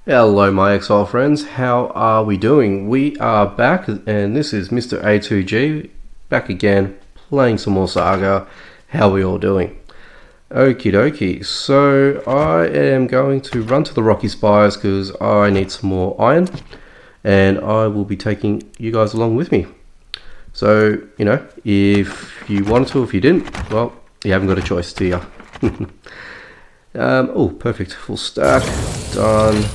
Hello my exile friends, how are we doing? We are back and this is Mr. A2G back again playing some more Saga. How are we all doing? Okie dokie, so I am going to run to the Rocky Spires because I need some more iron and I will be taking you guys along with me. So, you know, if you wanted to, if you didn't, well, you haven't got a choice, do you? Oh, perfect, full stack, done.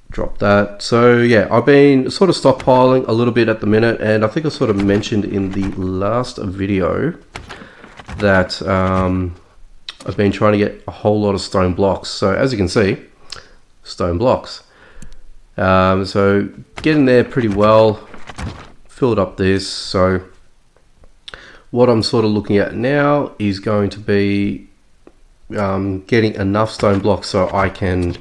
Drop that. So yeah, I've been sort of stockpiling a little bit at the minute, and I think I sort of mentioned in the last video that I've been trying to get a whole lot of stone blocks. So as you can see, stone blocks. So getting there pretty well, filled up this. So what I'm sort of looking at now is going to be getting enough stone blocks so I can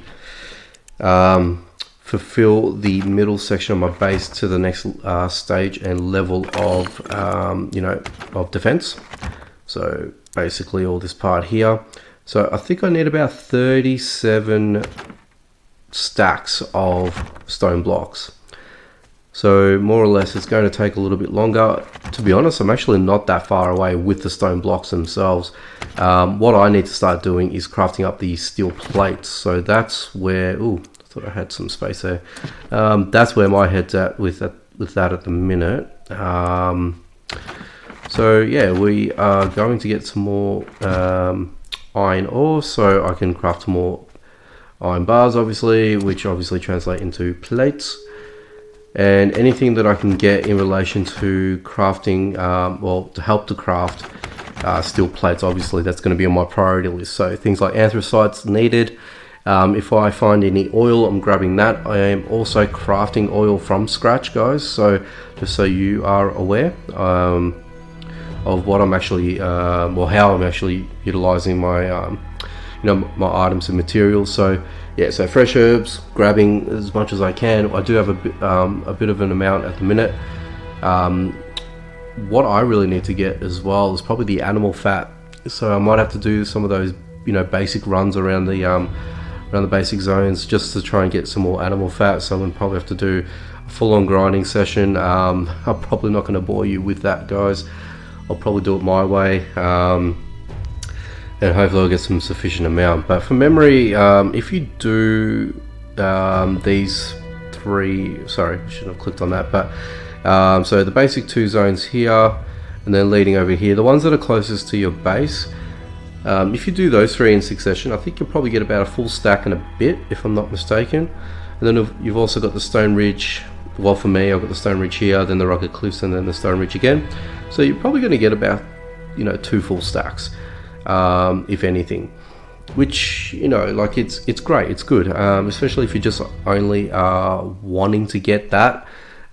fulfill the middle section of my base to the next stage and level of of defense. So basically all this part here. So I think I need about 37 stacks of stone blocks. So more or less it's going to take a little bit longer. To be honest, I'm actually not that far away with the stone blocks themselves. What I need to start doing is crafting up the steel plates. So that's where, ooh, I thought I had some space there. That's where my head's at with that at the minute. So yeah, we are going to get some more iron ore so I can craft more iron bars, obviously, which obviously translate into plates. And anything that I can get in relation to crafting, well, to help to craft steel plates, obviously that's going to be on my priority list. So things like anthracites needed. If I find any oil, I'm grabbing that. I am also crafting oil from scratch, guys. So just so you are aware of what I'm actually, well, how I'm actually utilizing my, my items and materials. So yeah, so fresh herbs, grabbing as much as I can. I do have a bit of an amount at the minute. What I really need to get as well is probably the animal fat. So I might have to do some of those, basic runs around the basic zones just to try and get some more animal fat. So I'm gonna probably have to do a full-on grinding session. I'm probably not going to bore you with that, guys. I'll probably do it my way. And hopefully I'll get some sufficient amount. But from memory, if you do these three, sorry, I shouldn't have clicked on that, but so the basic two zones here and then leading over here, the ones that are closest to your base, if you do those three in succession, I think you'll probably get about a full stack and a bit, if I'm not mistaken. And then you've also got the Stone Ridge. Well, for me, I've got the Stone Ridge here, then the Rocket Cliffs, and then the Stone Ridge again. So you're probably going to get about 2 full stacks. If anything, which like it's great, it's good, especially if you're just only wanting to get that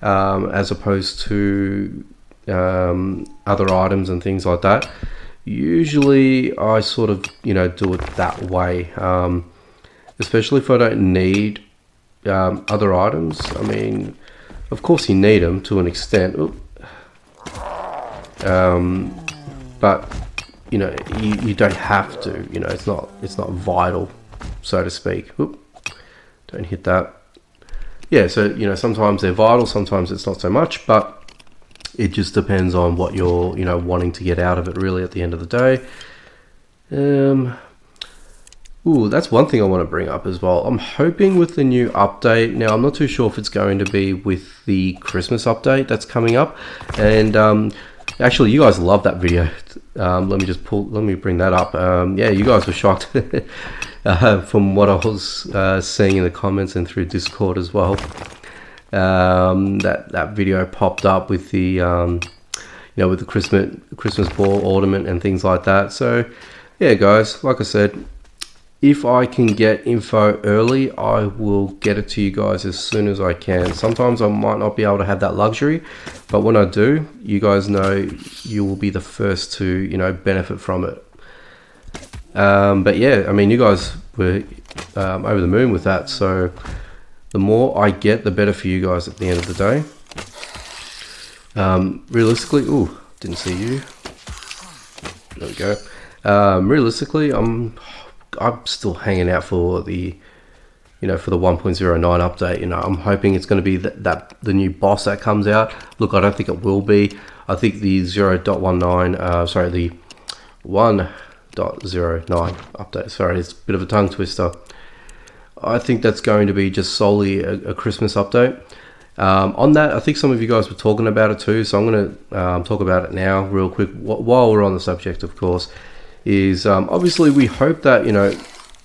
as opposed to other items and things like that. Usually I sort of do it that way, especially if I don't need other items. I mean, of course you need them to an extent, but you don't have to. It's not vital, so to speak. Oop, don't hit that. Yeah, so sometimes they're vital, sometimes it's not so much, but it just depends on what you're wanting to get out of it, really, at the end of the day. Ooh, that's one thing I want to bring up as well. I'm hoping with the new update. Now, I'm not too sure if it's going to be with the Christmas update that's coming up, and actually, you guys love that video. Let me bring that up. Yeah, you guys were shocked from what I was seeing in the comments and through Discord as well. That video popped up with the with the Christmas ball ornament and things like that. So yeah, guys, like I said, if I can get info early, I will get it to you guys as soon as I can. Sometimes I might not be able to have that luxury, but when I do, you guys know you will be the first to benefit from it. But yeah, I mean, you guys were over the moon with that, so the more I get, the better for you guys at the end of the day. Realistically, ooh, didn't see you. There we go. Realistically, I'm still hanging out for the you know, for the 1.09 update. You know, I'm hoping it's going to be that the new boss that comes out. Look, I don't think it will be. I think the 0.19, sorry, the 1.09 update. Sorry, it's a bit of a tongue twister. I think that's going to be just solely a Christmas update. On that, I think some of you guys were talking about it too, so I'm going to talk about it now real quick while we're on the subject, of course. Is obviously we hope that, you know,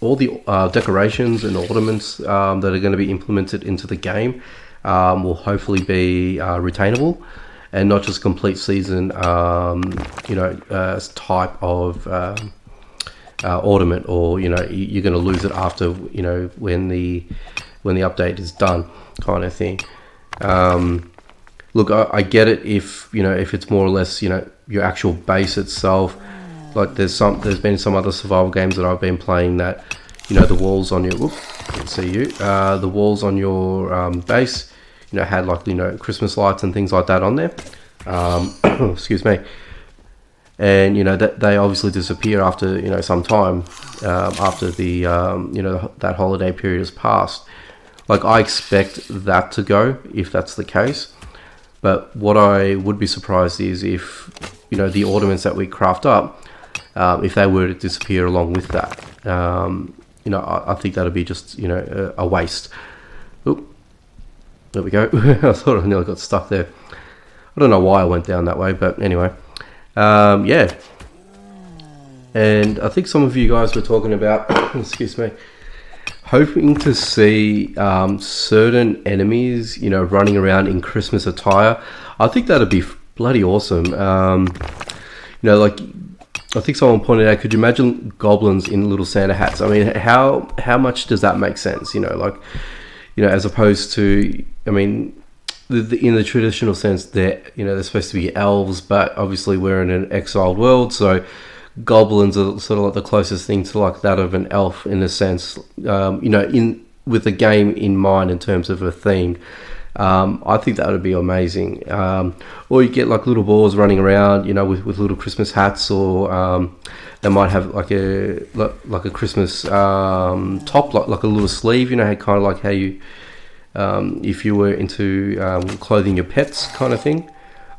all the decorations and ornaments that are going to be implemented into the game will hopefully be retainable and not just complete season, you know, type of ornament, or, you know, you're going to lose it after, you know, when the update is done, kind of thing. Look, I get it if, you know, if it's more or less, you know, your actual base itself. Like there's been some other survival games that I've been playing that, you know, the walls on your, can't see you, the walls on your base, you know, had like, you know, Christmas lights and things like that on there. Excuse me. And, you know, that they obviously disappear after, you know, some time, after the, you know, that holiday period has passed. Like, I expect that to go if that's the case. But what I would be surprised is if, you know, the ornaments that we craft up, if they were to disappear along with that. You know, I think that'd be just, you know, a waste. Oop, there we go. I thought I nearly got stuck there. I don't know why I went down that way, but anyway. Yeah. And I think some of you guys were talking about, excuse me, hoping to see certain enemies, you know, running around in Christmas attire. I think that'd be bloody awesome. You know, like, I think someone pointed out, could you imagine goblins in little Santa hats? I mean, how much does that make sense? You know, like, you know, as opposed to, I mean, in the traditional sense, they're, you know, they're supposed to be elves, but obviously we're in an exiled world, so goblins are sort of like the closest thing to like that of an elf in a sense. You know, with the game in mind in terms of a theme. I think that would be amazing. Or you get like little boys running around, you know, with little Christmas hats, or they might have like a Christmas top, like a little sleeve, you know, kind of like how you, if you were into clothing your pets, kind of thing.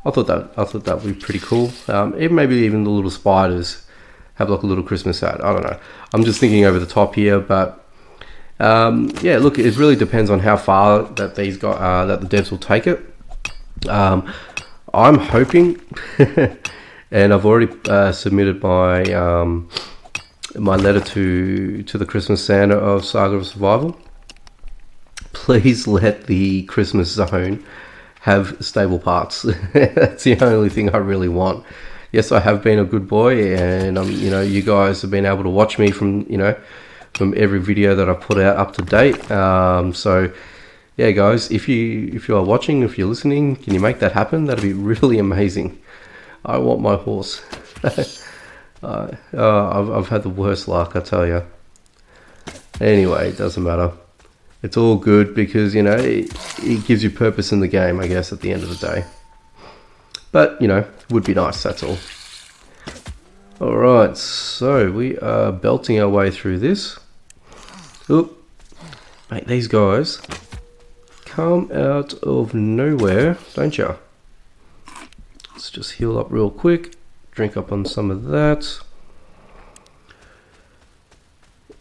I thought that would be pretty cool. Even maybe even the little spiders have like a little Christmas hat. I don't know. I'm just thinking over the top here, but. Yeah, look, it really depends on how far that these guys, that the devs will take it. I'm hoping, and I've already submitted my my letter to the Christmas Santa of Saga of Survival. Please let the Christmas zone have stable parts. That's the only thing I really want. Yes, I have been a good boy, and you know, you guys have been able to watch me from, you know, from every video that I put out up to date. So yeah, guys, if you are watching, if you're listening, can you make that happen? That'd be really amazing. I want my horse. I've had the worst luck, I tell you. Anyway, it doesn't matter. It's all good because, you know, it gives you purpose in the game, I guess, at the end of the day. But, you know, it would be nice, that's all. Alright, so we are belting our way through this. Oop. Mate, these guys come out of nowhere, don't ya? Let's just heal up real quick. Drink up on some of that.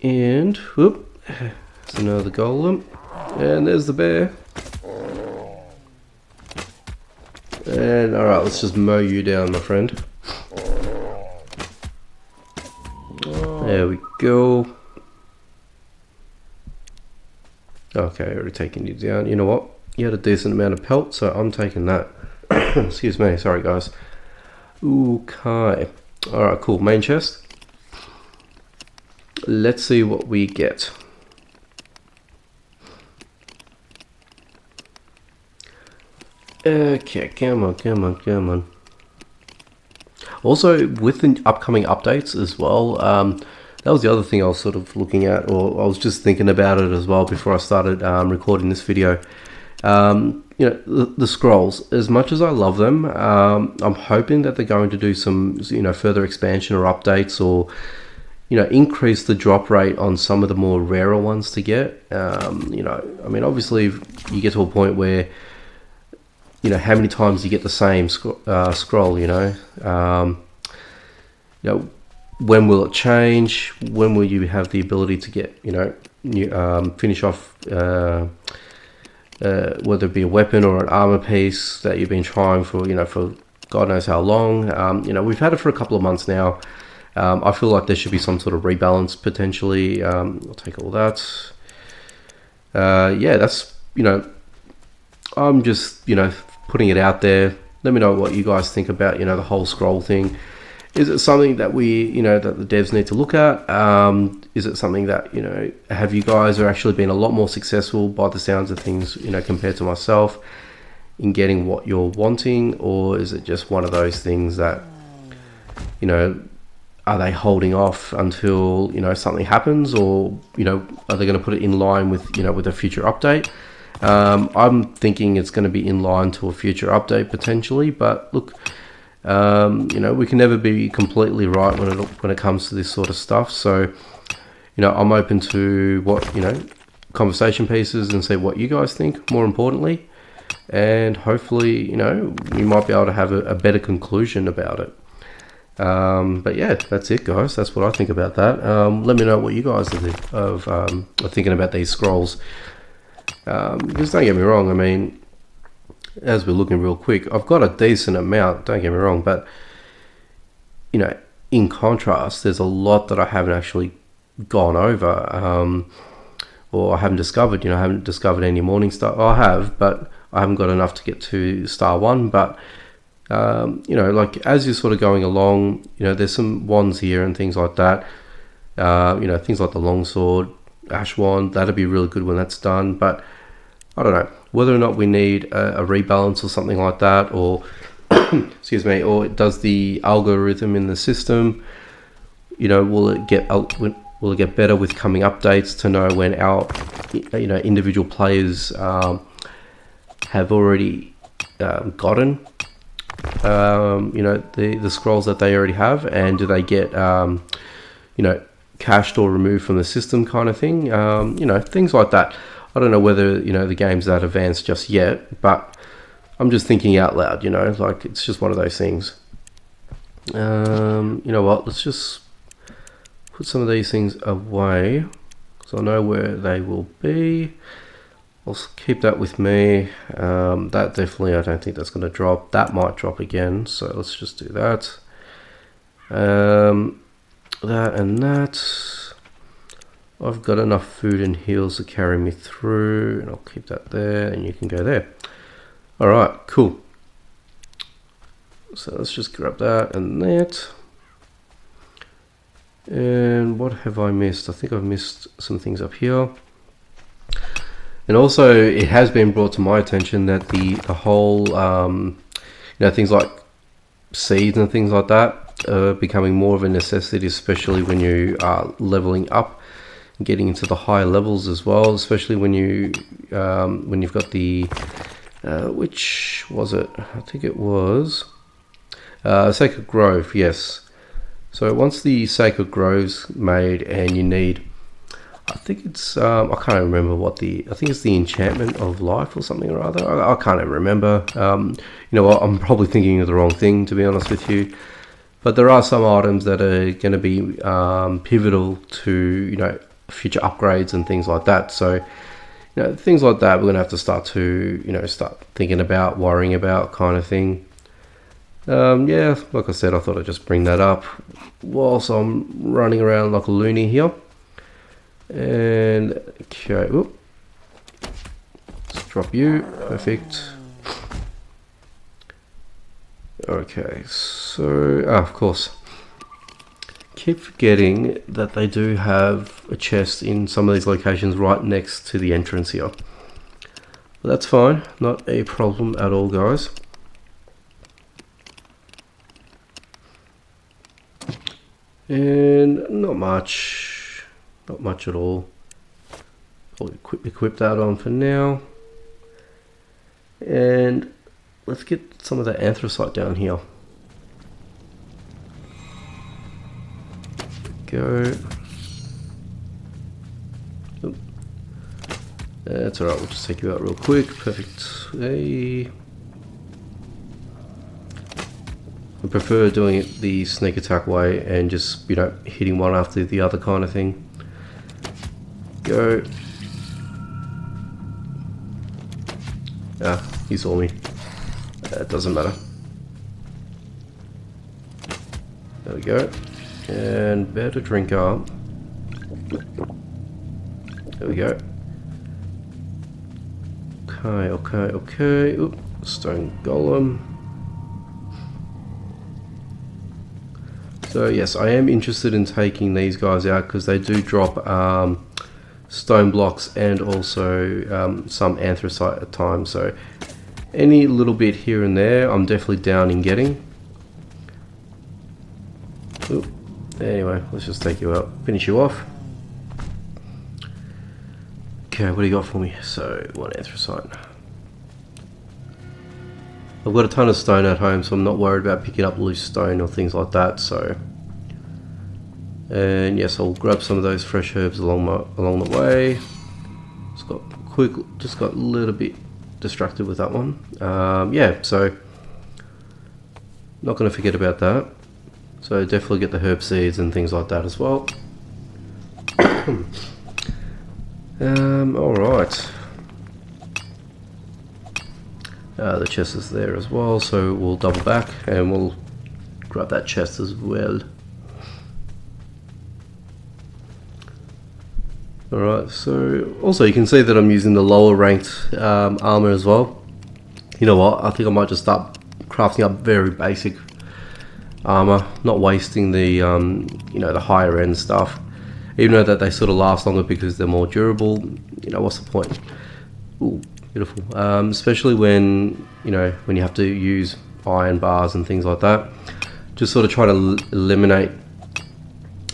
And, whoop. There's another golem. And there's the bear. And, alright, let's just mow you down, my friend. There we go. Okay, already taking you down. You know what? You had a decent amount of pelt, so I'm taking that. Excuse me, sorry guys. Okay. Alright, cool. Main chest. Let's see what we get. Okay, come on. Also, with the upcoming updates as well, that was the other thing I was sort of looking at, or I was just thinking about it as well before I started recording this video. You know, the scrolls, as much as I love them, I'm hoping that they're going to do some, you know, further expansion or updates, or increase the drop rate on some of the more rarer ones to get. I mean, obviously, if you get to a point where, how many times you get the same scroll, when will it change? When will you have the ability to get, finish off, whether it be a weapon or an armor piece that you've been trying for, for God knows how long. We've had it for a couple of months now. I feel like there should be some sort of rebalance potentially. I'll take all that. Yeah, that's, I'm just, putting it out there. Let me know what you guys think about, the whole scroll thing. Is it something that that the devs need to look at? Is it something that, have you guys actually been a lot more successful by the sounds of things, compared to myself in getting what you're wanting? Or is it just one of those things that, are they holding off until, something happens? Or, are they going to put it in line with, with a future update? I'm thinking it's going to be in line to a future update potentially, but look, we can never be completely right when it comes to this sort of stuff. So, I'm open to what, conversation pieces and see what you guys think, more importantly, and hopefully, we might be able to have a better conclusion about it. But yeah, that's it, guys. That's what I think about that. Let me know what you guys are thinking about these scrolls. Because don't get me wrong, I mean, as we're looking real quick, I've got a decent amount, don't get me wrong, but, in contrast, there's a lot that I haven't actually gone over, or I haven't discovered. I haven't discovered any morning star. I have, but I haven't got enough to get to star 1, but like as you're sort of going along, there's some wands here and things like that. Things like the longsword, ash wand, that'd be really good when that's done. But I don't know whether or not we need a rebalance or something like that, or excuse me, or does the algorithm in the system, will it get better with coming updates to know when our individual players have already gotten the scrolls that they already have, and do they get cached or removed from the system, kind of thing. Things like that. I don't know whether the game's that advanced just yet, but I'm just thinking out loud. Like it's just one of those things. You know what, let's just put some of these things away, so I know where they will be. I'll keep that with me. That definitely, I don't think that's going to drop. That might drop again, so let's just do that. That and that. I've got enough food and heals to carry me through, and I'll keep that there, and you can go there. Alright, cool. So let's just grab that and that. And what have I missed? I think I've missed some things up here. And also, it has been brought to my attention that the whole, things like seeds and things like that are becoming more of a necessity, especially when you are leveling up and getting into the higher levels as well. Especially when you've got the, which was it? I think it was Sacred Grove. Yes. So once the Sacred Grove's made, and you need, I think it's, I can't remember I think it's the enchantment of life or something or other. I can't even remember. I'm probably thinking of the wrong thing, to be honest with you. But there are some items that are going to be pivotal to, future upgrades and things like that. So, things like that we're going to have to start to, start thinking about, worrying about, kind of thing. Yeah, like I said, I thought I'd just bring that up whilst I'm running around like a loony here. And okay, let's drop you. Perfect. Okay, so of course, keep forgetting that they do have a chest in some of these locations right next to the entrance here. But that's fine, not a problem at all, guys. And not much at all. I'll equip that on for now. And let's get some of that anthracite down here. go. Oop. That's alright, we'll just take you out real quick. Perfect. Hey. I prefer doing it the sneak attack way and just, you know, hitting one after the other kind of thing. Go. Ah, he saw me. It doesn't matter. There we go. And better drink up. There we go. Okay. Oop, stone golem. So yes, I am interested in taking these guys out because they do drop stone blocks and also some anthracite at times. So any little bit here and there, I'm definitely down in getting. Oop. Anyway, let's just take you out, finish you off. Okay, what do you got for me? So, one anthracite. I've got a ton of stone at home, so I'm not worried about picking up loose stone or things like that. So, and yes, I'll grab some of those fresh herbs along the way. Just got a little bit distracted with that one. Yeah, so not going to forget about that. So definitely get the herb seeds and things like that as well. Alright. The chest is there as well, so we'll double back and we'll grab that chest as well. Alright, so also you can see that I'm using the lower ranked armor as well. You know what, I think I might just start crafting up very basic armor, not wasting the you know, the higher end stuff, even though that they sort of last longer because they're more durable. You know, what's the point? Ooh, beautiful. Especially when, you know, when you have to use iron bars and things like that. Just sort of try to eliminate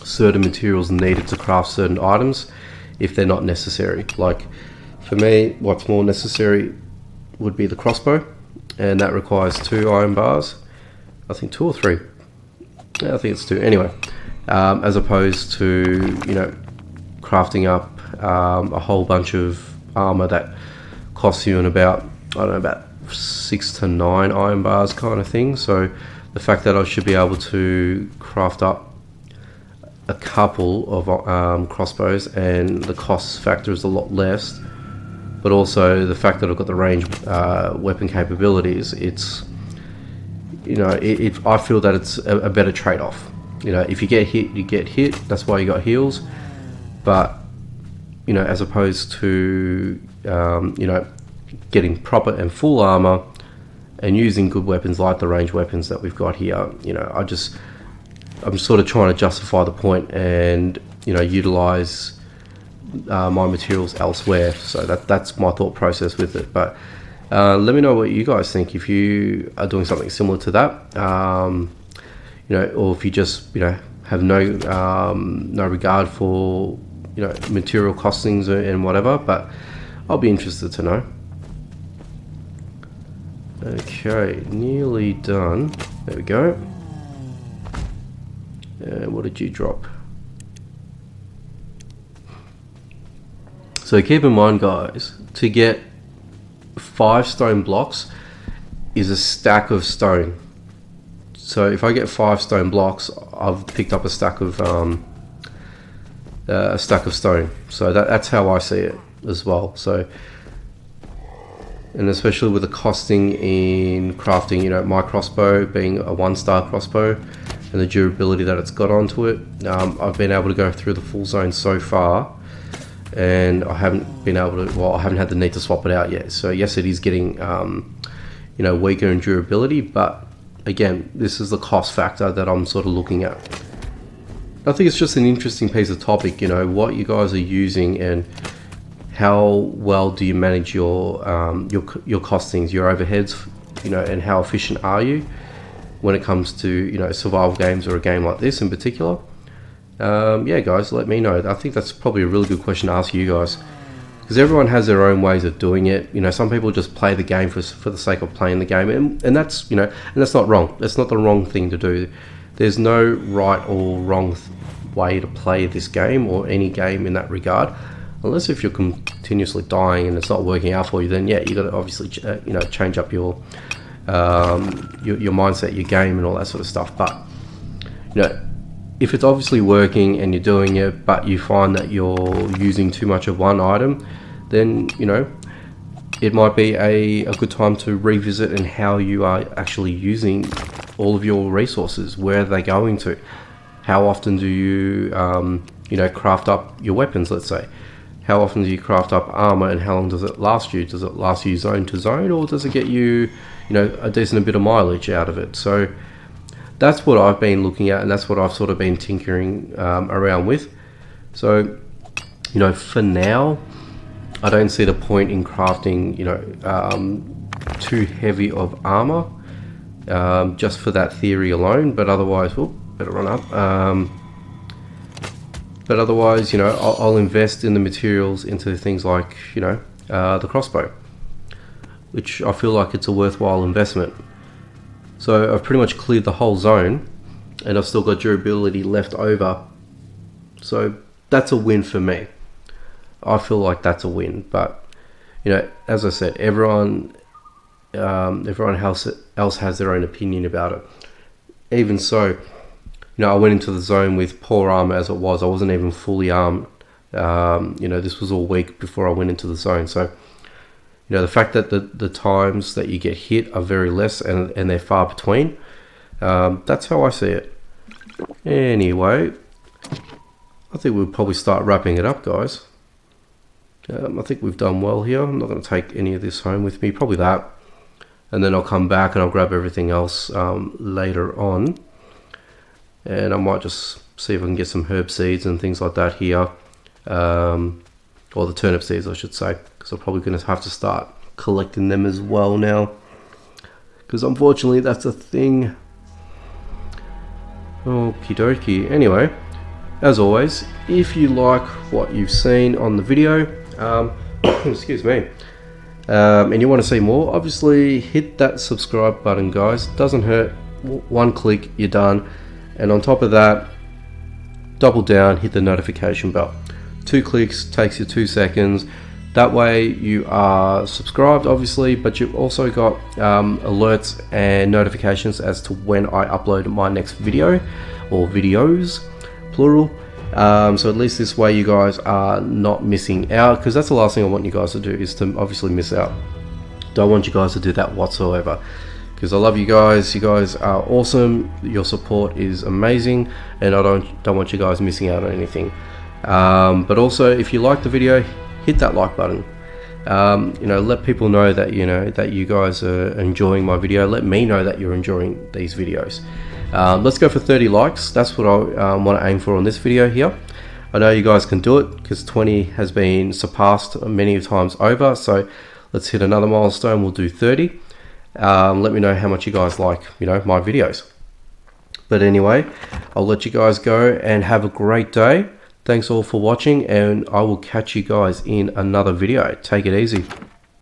certain materials needed to craft certain items if they're not necessary. Like for me, what's more necessary would be the crossbow, and that requires 2 iron bars. I think 2 or 3. Yeah, I think it's 2. Anyway, as opposed to, you know, crafting up a whole bunch of armor that costs you in about, I don't know, about 6 to 9 iron bars kind of thing. So the fact that I should be able to craft up a couple of crossbows and the cost factor is a lot less, but also the fact that I've got the range weapon capabilities, it's, you know, I feel that it's a better trade-off. You know, if you get hit, you get hit. That's why you got heals. But, you know, as opposed to, you know, getting proper and full armor and using good weapons like the range weapons that we've got here, you know, I'm sort of trying to justify the point and, you know, utilize my materials elsewhere. So that's my thought process with it. But let me know what you guys think if you are doing something similar to that, you know, or if you just, you know, have no regard for, you know, material costings and whatever. But I'll be interested to know. Okay, nearly done. There we go. And what did you drop? So keep in mind, guys, to get 5 stone blocks is a stack of stone. So if I get 5 stone blocks, I've picked up a stack of stone. So that's how I see it as well. So, and especially with the costing in crafting, you know, my crossbow being a 1-star crossbow and the durability that it's got onto it, I've been able to go through the full zone so far, and I haven't been able to, well, I haven't had the need to swap it out yet. So yes, it is getting, you know, weaker in durability, but again, this is the cost factor that I'm sort of looking at. I think it's just an interesting piece of topic, you know, what you guys are using and how well do you manage your costings, your overheads, you know, and how efficient are you when it comes to, you know, survival games or a game like this in particular. Yeah, guys, let me know. I think that's probably a really good question to ask you guys, because everyone has their own ways of doing it. You know, some people just play the game for the sake of playing the game, and that's, you know, and that's not wrong. That's not the wrong thing to do. There's no right or wrong way to play this game, or any game in that regard. Unless if you're continuously dying and it's not working out for you, then yeah, you got to obviously change up your mindset, your game, and all that sort of stuff. But if it's obviously working and you're doing it, but you find that you're using too much of one item, then it might be a good time to revisit and how you are actually using all of your resources. Where are they going to? How often do you craft up your weapons, let's say? How often do you craft up armor, and how long does it last you? Does it last you zone to zone, or does it get you, a decent bit of mileage out of it? So that's what I've been looking at, and that's what I've sort of been tinkering around with. So, for now, I don't see the point in crafting, too heavy of armor, just for that theory alone. But otherwise, better run up. But otherwise, I'll invest in the materials into things like, the crossbow, which I feel like it's a worthwhile investment. So I've pretty much cleared the whole zone, and I've still got durability left over. So that's a win for me. I feel like that's a win. But, as I said, everyone else has their own opinion about it. Even so, I went into the zone with poor armor as it was. I wasn't even fully armed. This was all week before I went into the zone. So, the fact that the times that you get hit are very less, and they're far between, that's how I see it. Anyway, I think we'll probably start wrapping it up, guys. I think we've done well here. I'm not going to take any of this home with me, probably that. And then I'll come back and I'll grab everything else later on. And I might just see if I can get some herb seeds and things like that here. Or the turnip seeds, I should say. Because I'm probably going to have to start collecting them as well now. Because unfortunately, that's a thing. Okie dokie. Anyway, as always, if you like what you've seen on the video, excuse me, and you want to see more, obviously hit that subscribe button, guys. Doesn't hurt. One click, you're done. And on top of that, double down, hit the notification bell. 2 clicks takes you 2 seconds. That way you are subscribed, obviously, but you've also got alerts and notifications as to when I upload my next video, or videos, plural. So at least this way you guys are not missing out, because that's the last thing I want you guys to do, is to obviously miss out. Don't want you guys to do that whatsoever. Because I love you guys. You guys are awesome. Your support is amazing, and I don't want you guys missing out on anything. But also, if you like the video, hit that like button. Let people know that that you guys are enjoying my video. Let me know that you're enjoying these videos. Let's go for 30 likes. That's what I want to aim for on this video here. I know you guys can do it, because 20 has been surpassed many times over. So let's hit another milestone. We'll do 30. Let me know how much you guys like, my videos. But anyway, I'll let you guys go and have a great day. Thanks all for watching, and I will catch you guys in another video. Take it easy.